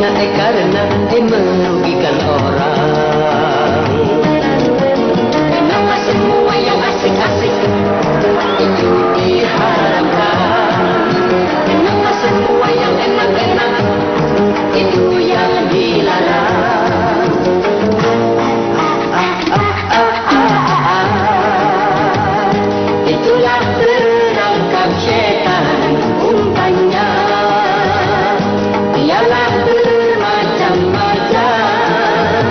karena merugikan orang. Kenapa semua yang asik-asik itu diharamkan? Kenapa semua yang enak-enak itu yang dilarang? Itulah perangkap setan umpannya. Ialah bermacam-macam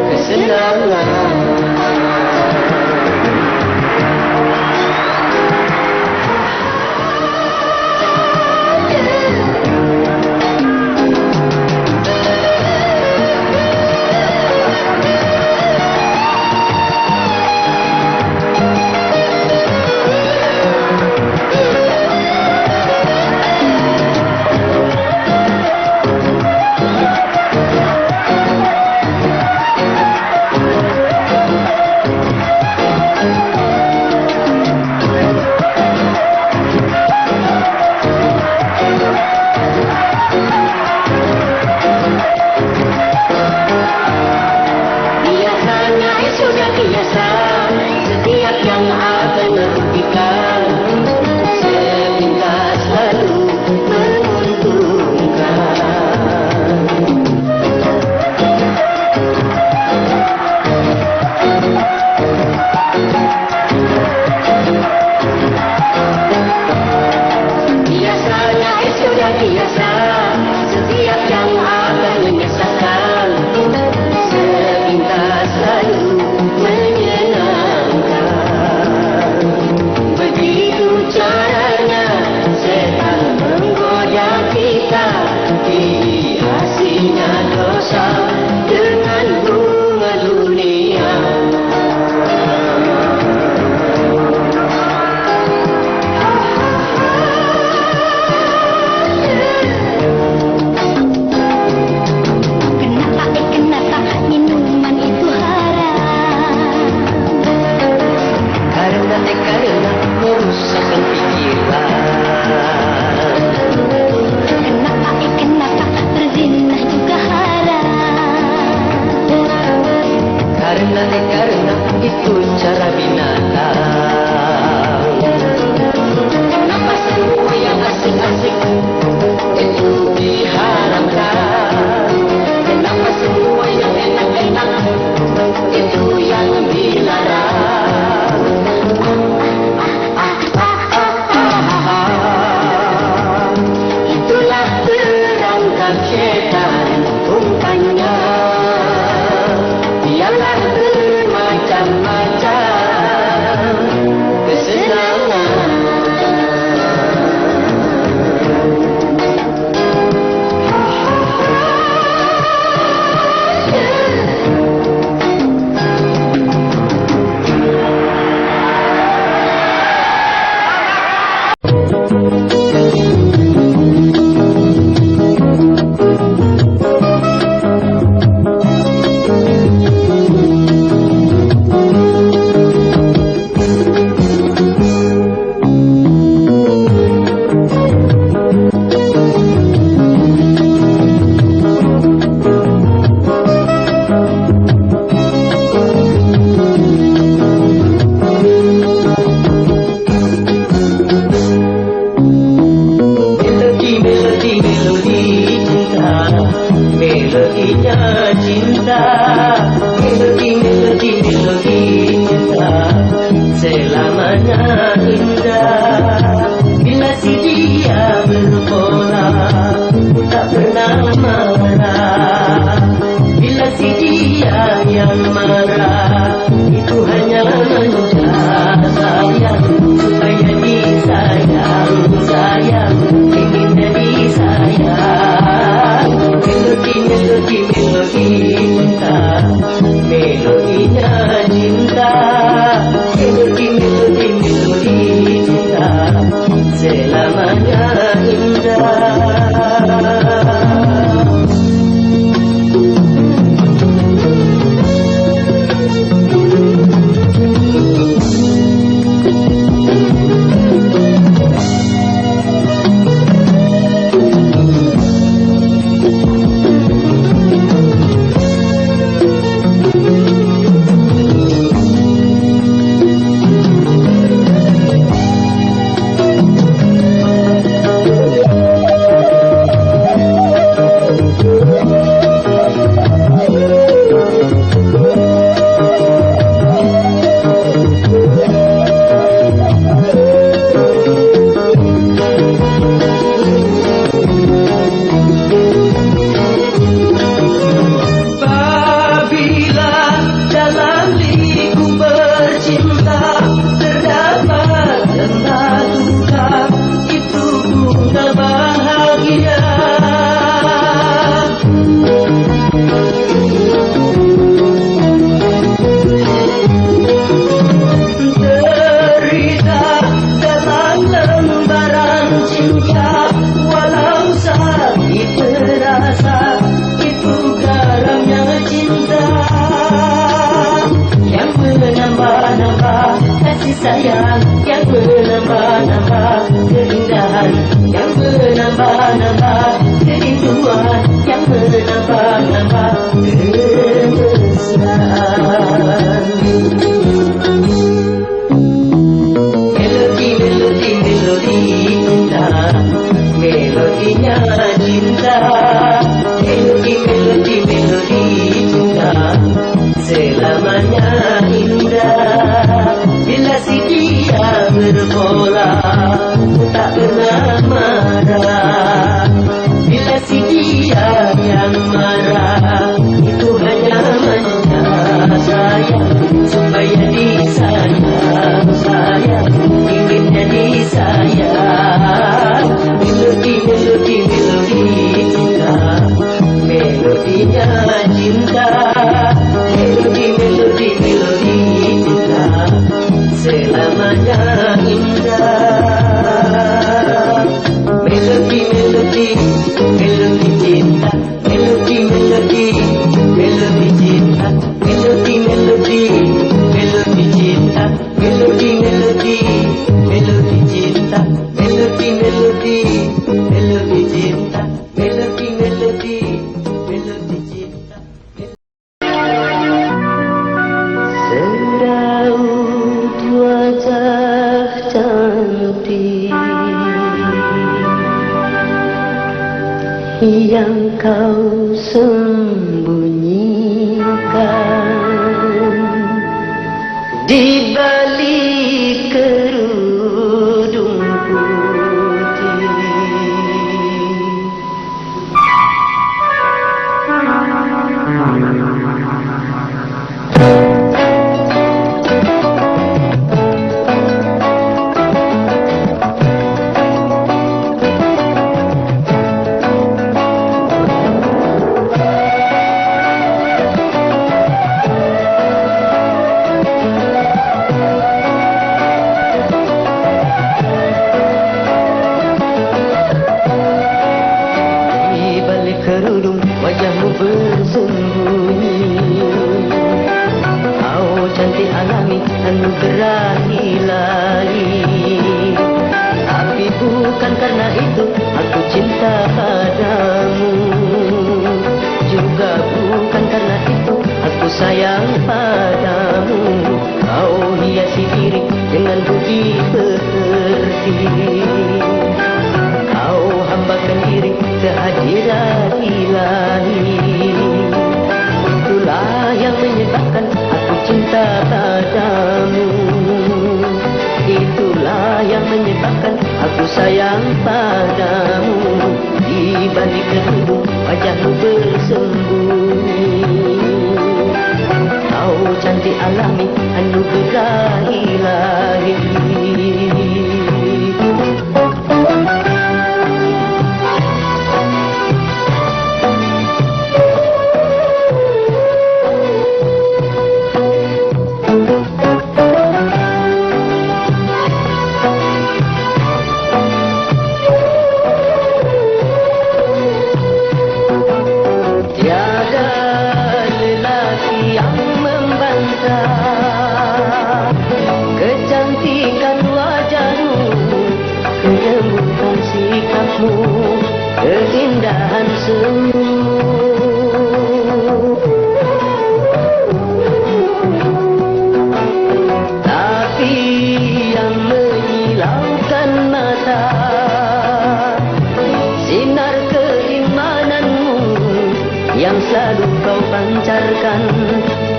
kesenangan. Karena itu cara binatang. Kenapa semua yang asik-asik itu diharamkan? Kenapa semua yang enak-enak itu yang dilarang? Itulah perangkap setan umpannya. Ialah bermacam-macam kesenangan. cinta walau sakit terasa, itu garamnya cinta yang menambah-nambah kasih sayang, yang menambah-nambah keindahan, yang menambah-nambah kerinduan, yang menambah-nambah kemesraan. Melodi cinta, melodinya cinta, melodi cinta, selamanya indah. Bila si dia berbola, tak pernah marah. Bila si dia yang marah, itu hanya manja sayang, supaya disayang sayang, ingin jadi sayang. Melodi cinta, melodinya cinta, melodi cinta, selamanya indah. Melodi cinta, melodi cinta, melodi cinta, melodi cinta, melodi cinta, melodi cinta. Seraut wajah cantik yang kau sembunyikan di balik kerudung putih. Kerudung wajahmu bersembunyi, kau cantik alami anugerah ilahi. Tapi bukan karena itu aku cinta padamu, juga bukan karena itu aku sayang padamu. Kau hiasi diri dengan budi pekerti, kau hambakan diri kehadiran ilahi. Itulah yang menyebabkan aku cinta padamu, itulah yang menyebabkan aku sayang padamu. Di balik kerudung wajahmu bersembunyi, kau cantik alami anugerah ilahi. Kecantikan wajahmu, kelembutan sikapmu, keindahan senyummu. Tapi yang menyilaukan mata, sinar keimananmu yang selalu kau pancarkan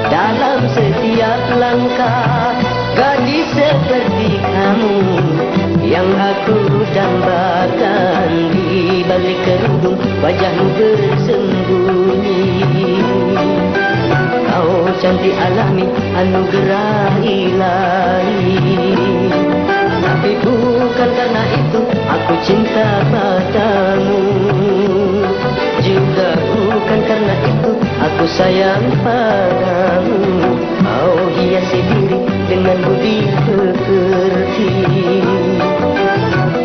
dalam setiap langkah. Gadis seperti kamu yang aku dambakan, di balik kerudung wajahmu bersembunyi. Kau cantik alami anugerah ilahi. Tapi bukan karena itu aku cinta padamu, juga bukan karena itu aku sayang padamu. Kau hiasi diri dengan budi pekerti,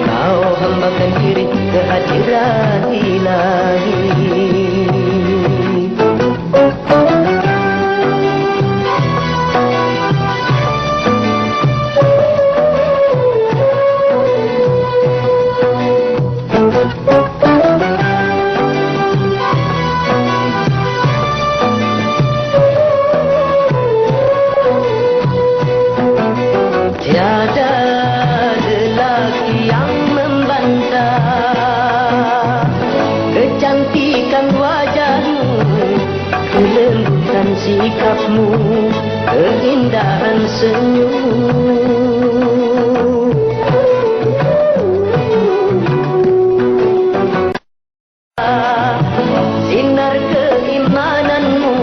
kau hamba keindahan senyum. Sinar keimananmu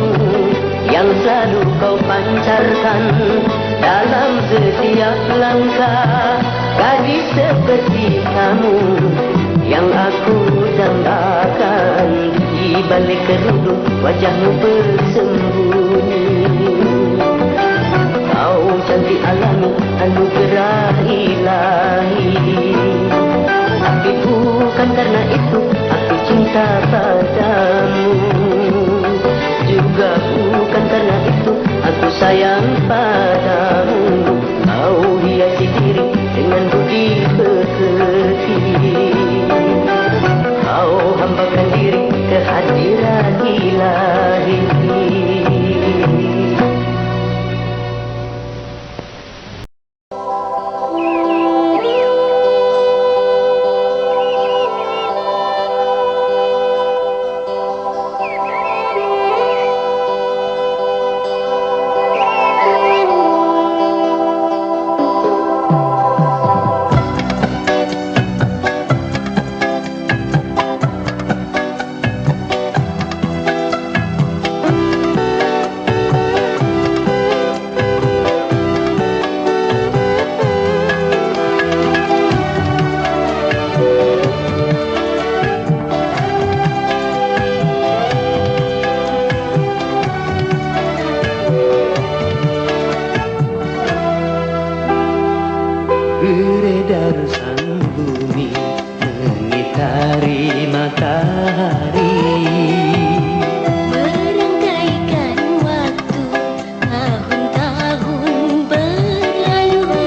yang selalu kau pancarkan dalam setiap langkah. Gadis seperti kamu yang aku dambakan, di balik kerudung wajahmu bersembunyi. Kau cantik alami anugerah ilahi, tapi bukan karena itu aku cinta padamu. Juga bukan karena itu aku sayang padamu. Kau hiasi diri dengan budi pekerti, kau hambakan diri ke hadirat ilahi. Beredar sang bumi mengitari matahari, merangkaikan waktu tahun-tahun berlalu.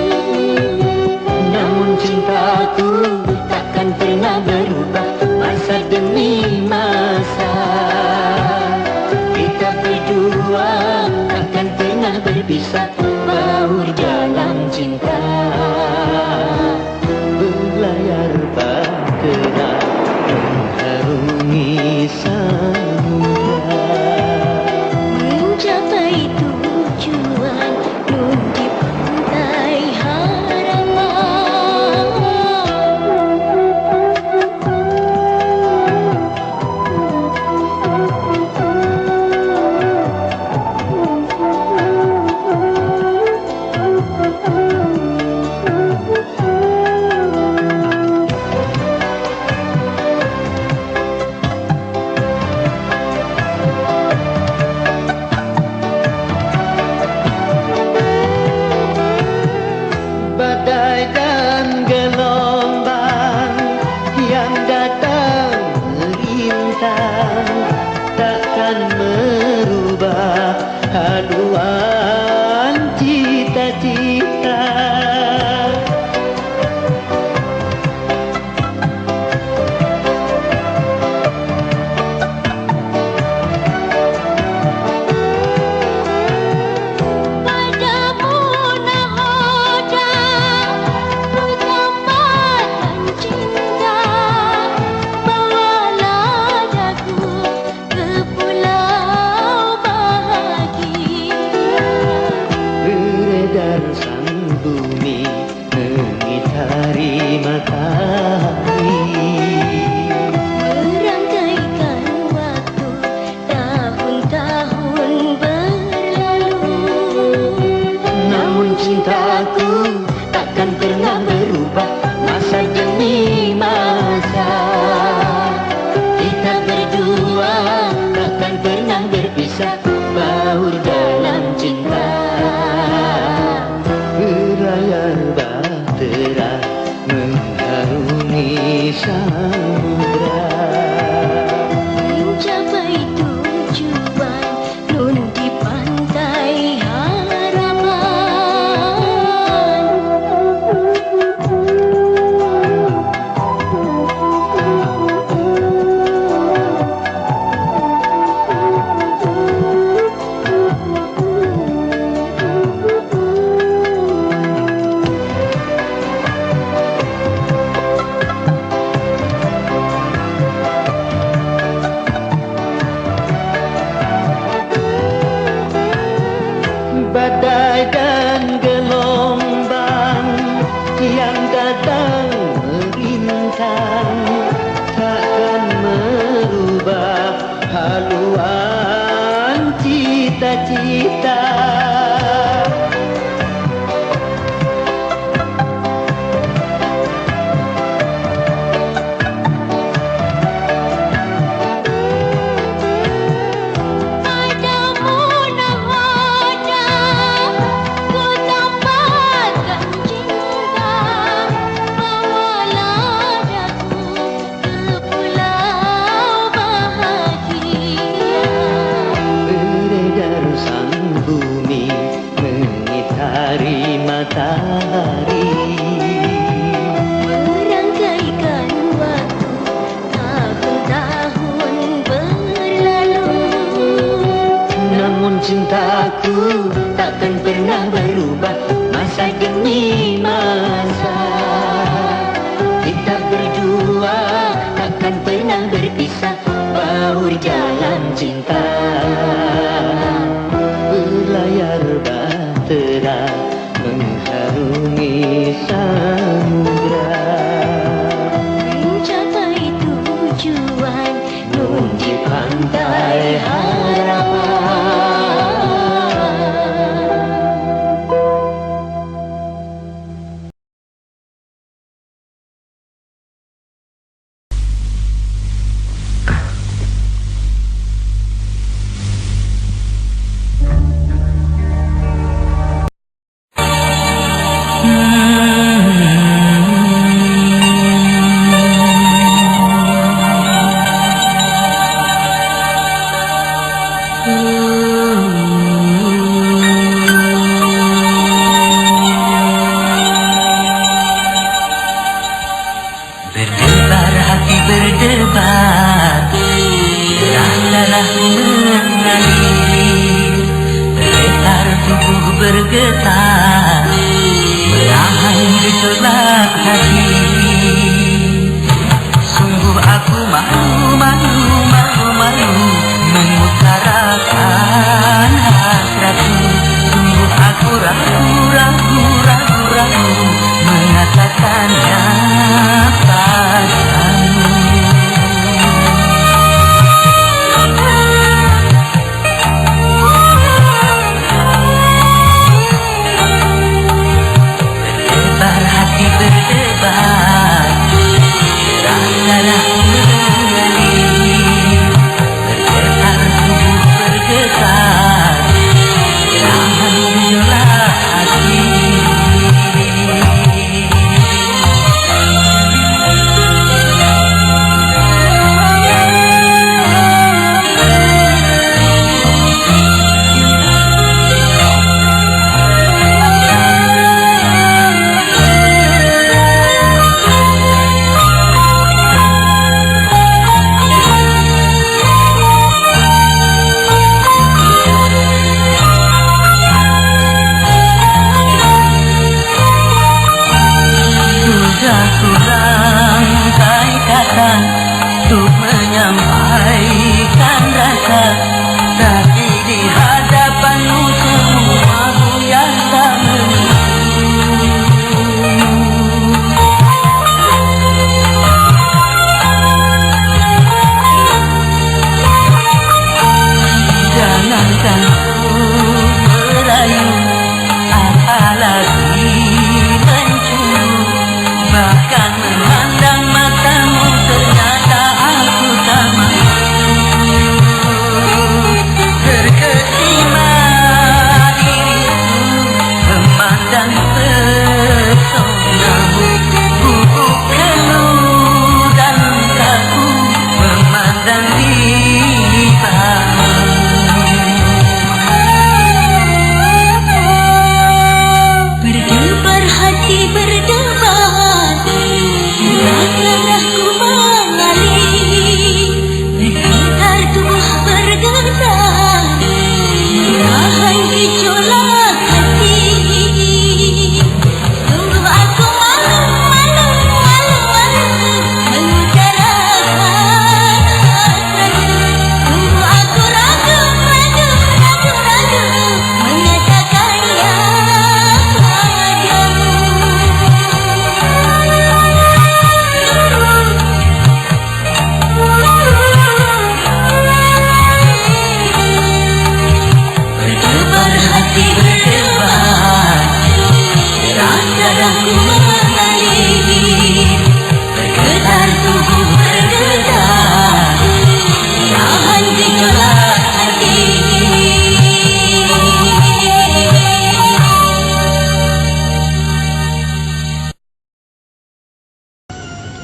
namun cintaku takkan pernah berubah masa demi masa. Kita berdua takkan pernah berpisah, baur dalam cinta. Berlayar bahtera mengharungi samudra, Mencapai tujuan nun di pantai harapan. badai dan gelombang yang datang merintang takkan merubah haluan cita-cita. Padamu nahoda pertambatan cinta, bawalah daku ke pulau bahagia. Beredar sang bumi mengitari matahari, Merangkaikan waktu tahun-tahun berlalu. namun cintaku takkan pernah berubah masa demi masa. Kita berdua takkan pernah berpisah, baur dalam cinta. Berlayar bahtera mengharungi samudra, Mencapai tujuan nun di pantai harapan. insan takkan merubah haluan cita-cita. Matahari merangkaikan waktu tahun-tahun berlalu, namun cintaku takkan pernah berubah masa demi masa. Kita berdua takkan pernah berpisah baur jalan cinta. Berlayar bahtera mengharungi samudra, mencapai tujuan nun di pantai harapan. Berdebar hati berdebar, darah mengalir, bergetar tubuh bergetar, menahan gejolak hati. Sungguh aku malu mengutarakan hasratku. Sungguh aku ragu mengatakannya padamu. Berdebar hati berdebar,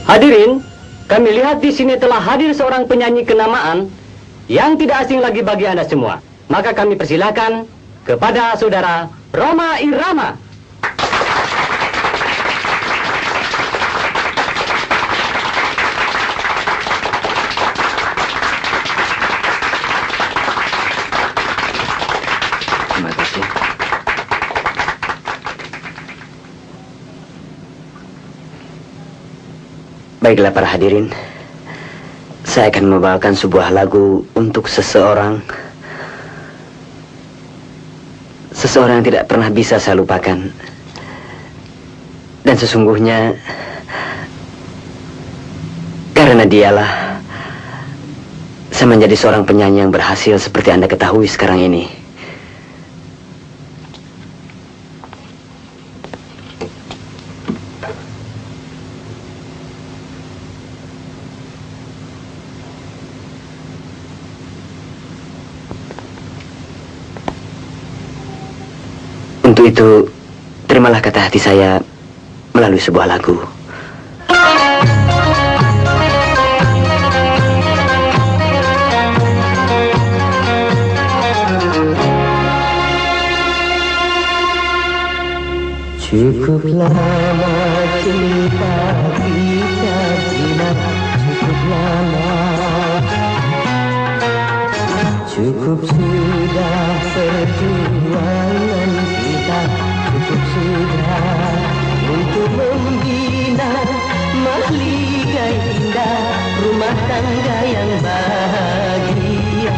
Hadirin, kami lihat di sini telah hadir seorang penyanyi kenamaan yang tidak asing lagi bagi Anda semua. Maka kami persilakan kepada saudara Rhoma Irama. Terima kasih. Baiklah para hadirin, saya akan membawakan sebuah lagu untuk seseorang yang tidak pernah bisa saya lupakan. Dan sesungguhnya karena dialah saya menjadi seorang penyanyi yang berhasil seperti Anda ketahui sekarang ini. Untuk itu, terimalah kata hati saya melalui sebuah lagu. Cukup lama cinta kita bina, cukup lama. Cukup sudah perjuangan kita, cukup sudah untuk membina mahligai indah rumah tangga yang bahagia.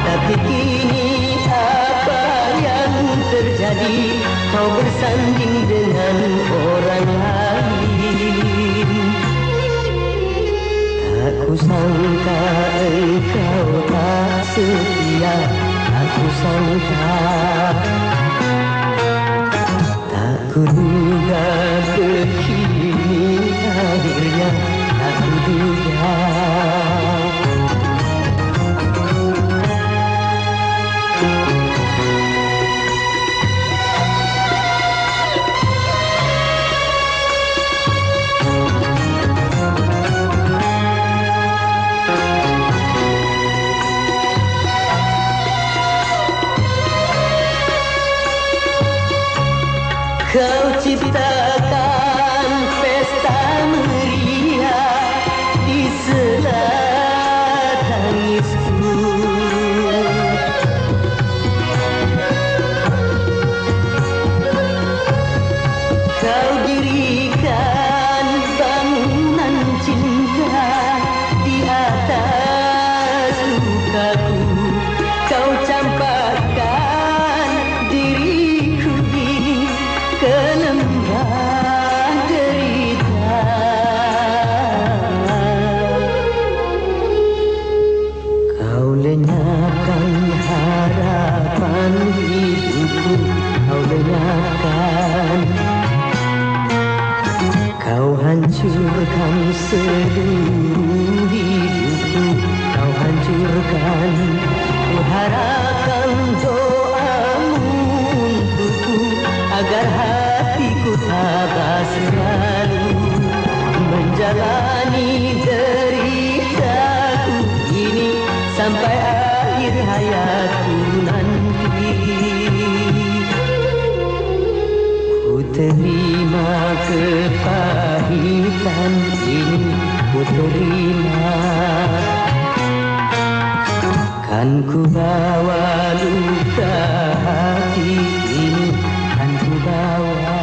Tapi kini apa yang terjadi? Kau bersanding dengan orang lain. Tak kusangka engkau tak setia, tak kusangka. Tak kuduga begini akhirnya, tak kuduga. Kau ciptakan pesta meriah di sela tangisku. Kau dirikan bangunan cinta di atas lukaku. Kau campakkan diriku ini ke lembah derita. Kau lenyapkan harapan hidupku, kau lenyapkan. Kau hancurkan seluruh hidupku, kau hancurkan. Ku harapkan doamu untukku agar hatiku tabah selalu menjalani deritaku ini sampai akhir hayatku nanti. Ku terima kepahitan ini, ku terima. Kan ku bawa luka hati ini, kan ku bawa.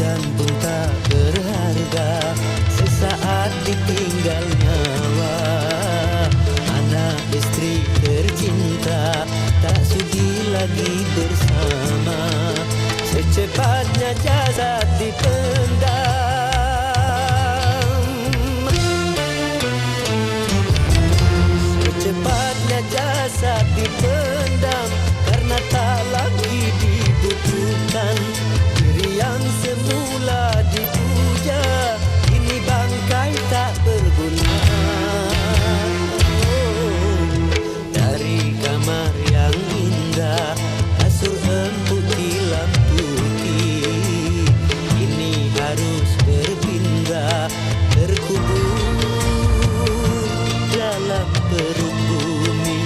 dan pun tak berharga, sesaat ditinggal nyawa. Anak istri tercinta tak sudi lagi bersama, secepatnya jasad dipendam. Secepatnya jasad dipendam, karena tak lagi dibutuhkan. Diri yang semula dipuja, kini bangkai tak berguna. Dari kamar yang indah, kasur empuk dilampuki, kini harus berpindah, terkubur dalam perut bumi.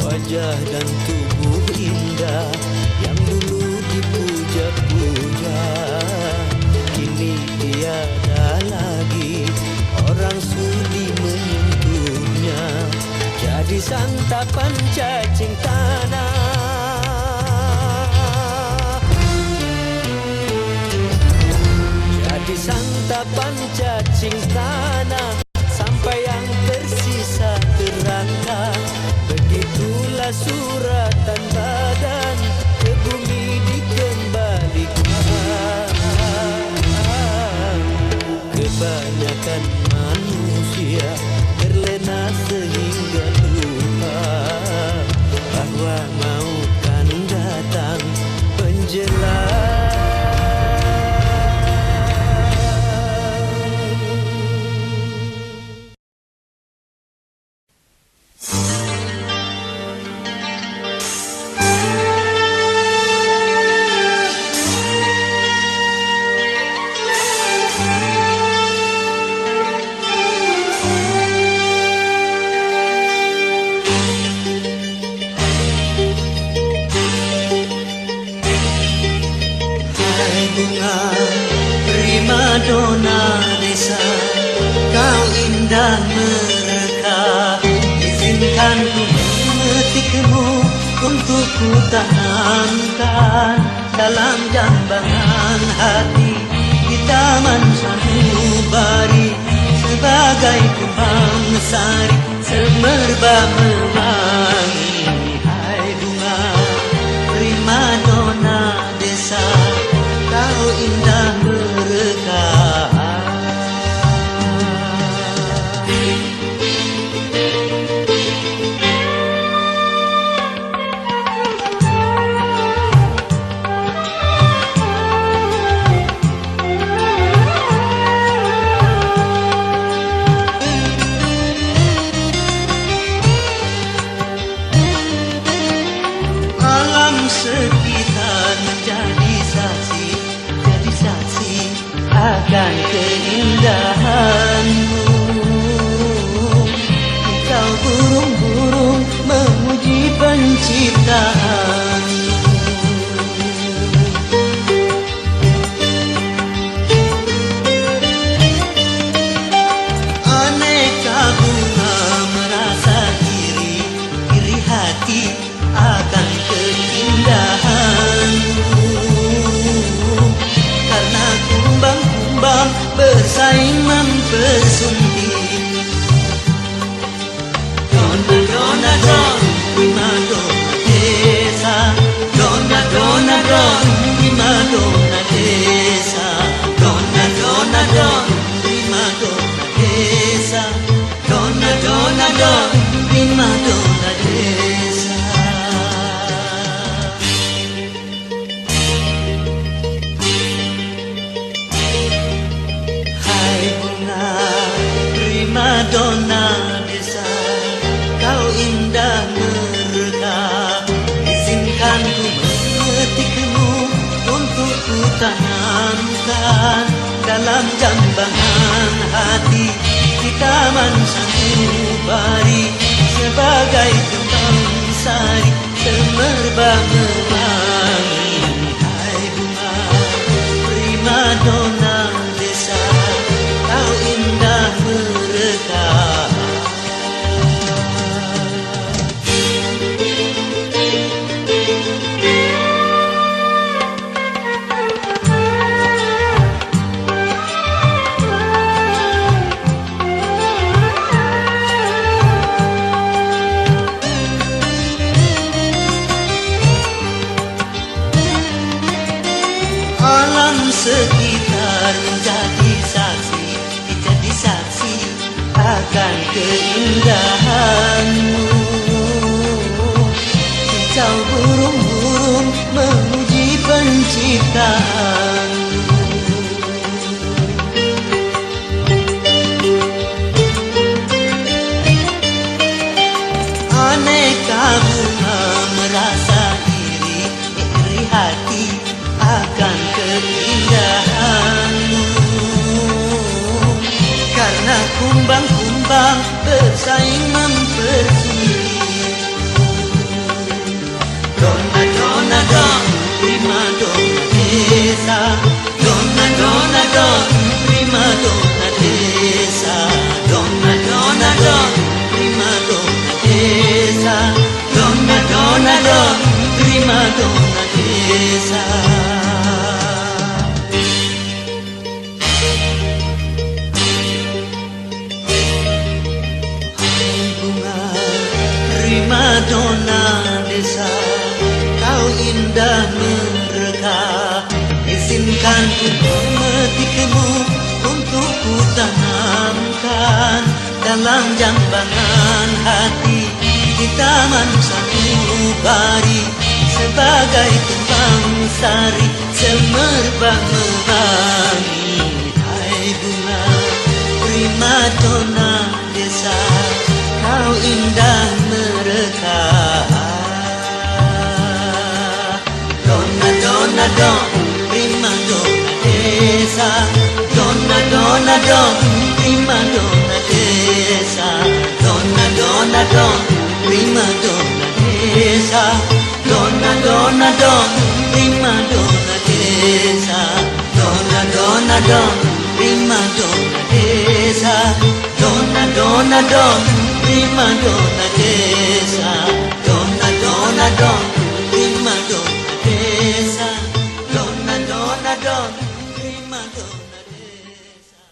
Wajah dan tubuh indah yang dulu dipuja-puja, kini tiada lagi orang sudi menyentuhnya. Jadi santapan cacing tanah, jadi santapan cacing tanah, sampai yang tersisa terangkat. Begitulah suratan badan ke bumi dikembalikan. Kebanyakan manusia terlena sehingga lupa bahwa maut kan datang menjelang. Primadona desa, kau indah mereka. Izinkan ku memetikmu untuk ku tanamkan dalam jambangan hati di taman sanubari, sebagai kembang sari semerbak mewangi. Hai bunga primadona desa, kau indah berkah. Alam sekitar menjadi saksi, jadi saksi akan keindahanmu. dalam jambangan hati di taman sanubari sebagai kembang sari semerbak mewangi. Hai bunga primadona desa, kau indah mereka. Alam sekitar menjadi saksi, menjadi saksi akan keindahanmu. Kicau burung-burung memuji penciptaanmu. Aneka bunga merasa iri hati akan keindahanmu, karena kumbang-kumbang bersaing mempersulit. Dona dona don, prima dona desa. Dona dona don, prima dona desa. Dona dona don, prima dona desa. Dona dona don, prima dona desa. Primadona desa, kau indah mereka. Izinkan ku memetikmu untuk ku tanamkan dalam jambangan hati di taman sanubari sebagai kembang sari semerbak mewangi. Hai bunga primadona desa, kau indah mereka. Dona dona don, prima dona desa. Dona dona don, prima dona desa. Dona dona don, prima dona desa. Dona dona don, prima dona desa. Dona dona don, prima dona desa. Dona dona don, prima dona desa. Dona dona don, prima dona desa. Dona dona don, prima dona desa.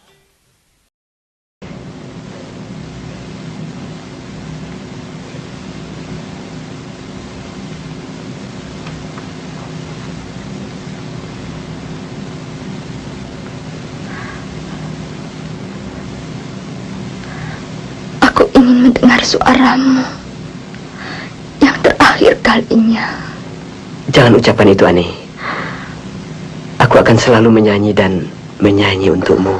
Aku ingin mendengar suaramu yang terakhir kalinya. Jangan ucapan itu, Ani. Aku akan selalu menyanyi dan menyanyi untukmu.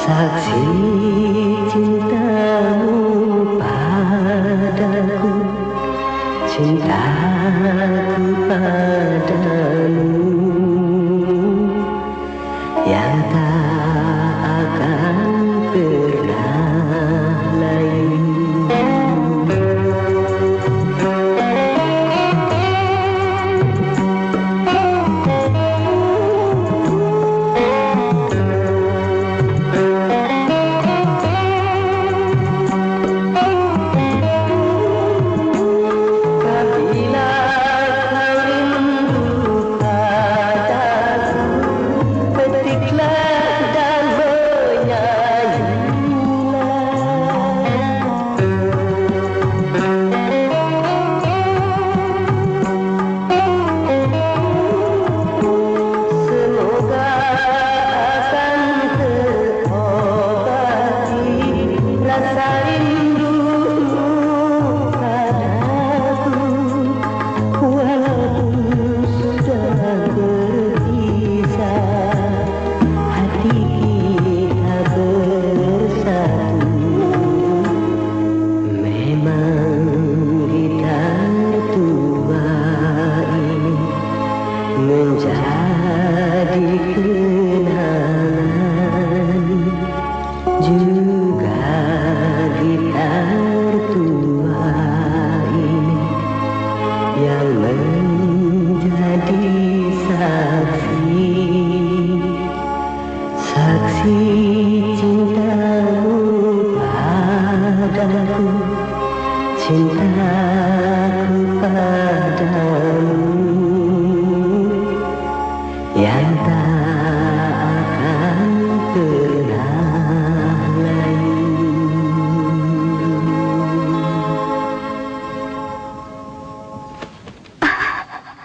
saksi cintamu padaku, cintaku padamu yang tak akan pernah layu.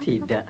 Tidak.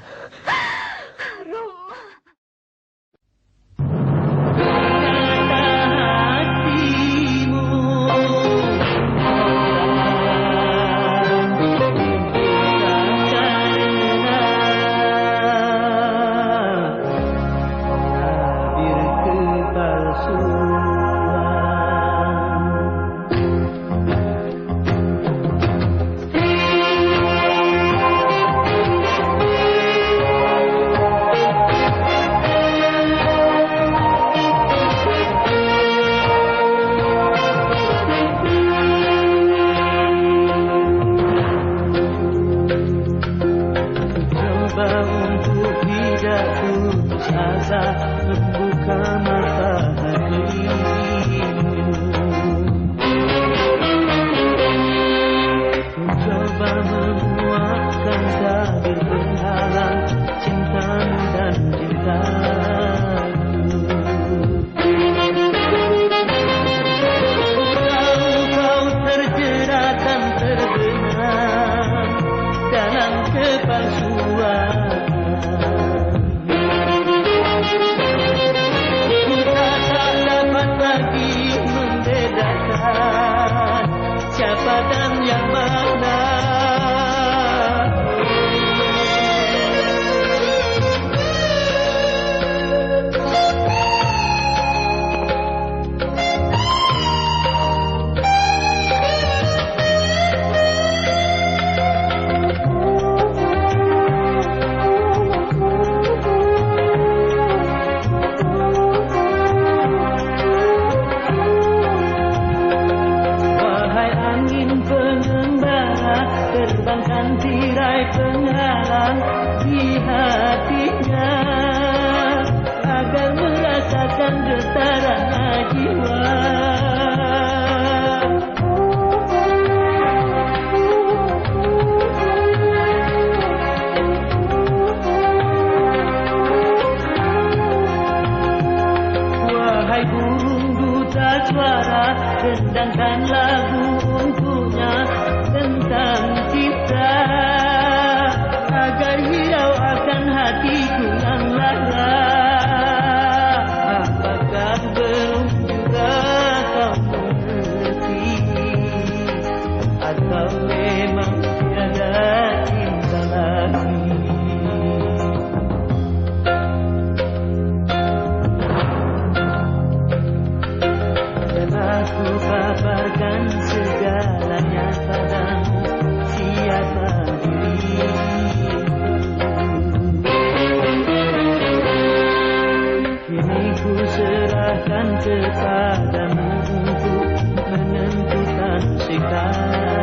serahkan kepadamu untuk menentukan sikapmu.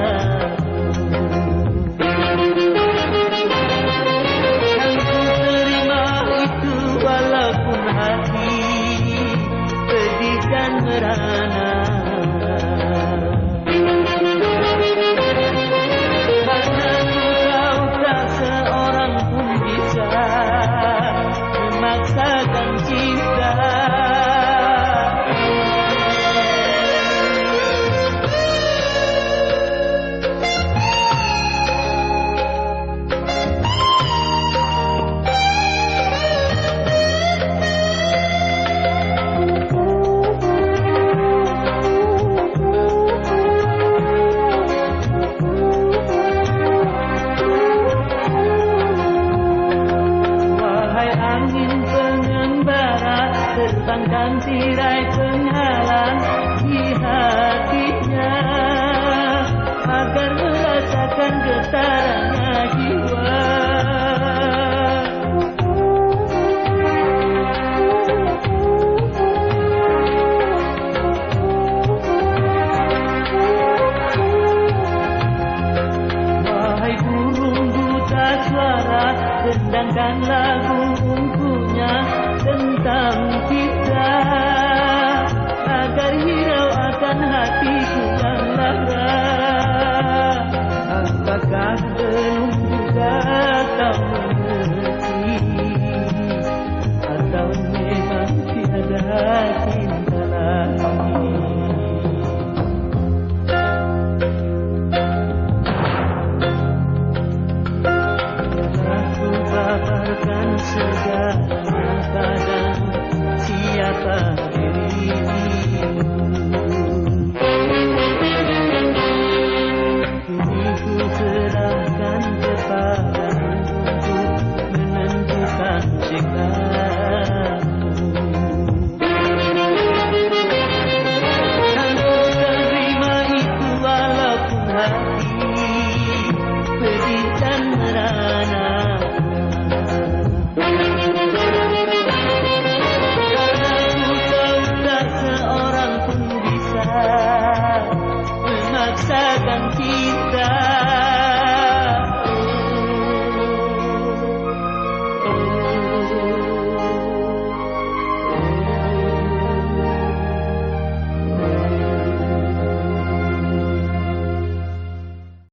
Yang ku terima itu walaupun hati pedih dan merana. Karena engkau tak seorang pun bisa memaksakan cinta. Terbangkan tirai penghalang di hatinya agar merasakan getarannya.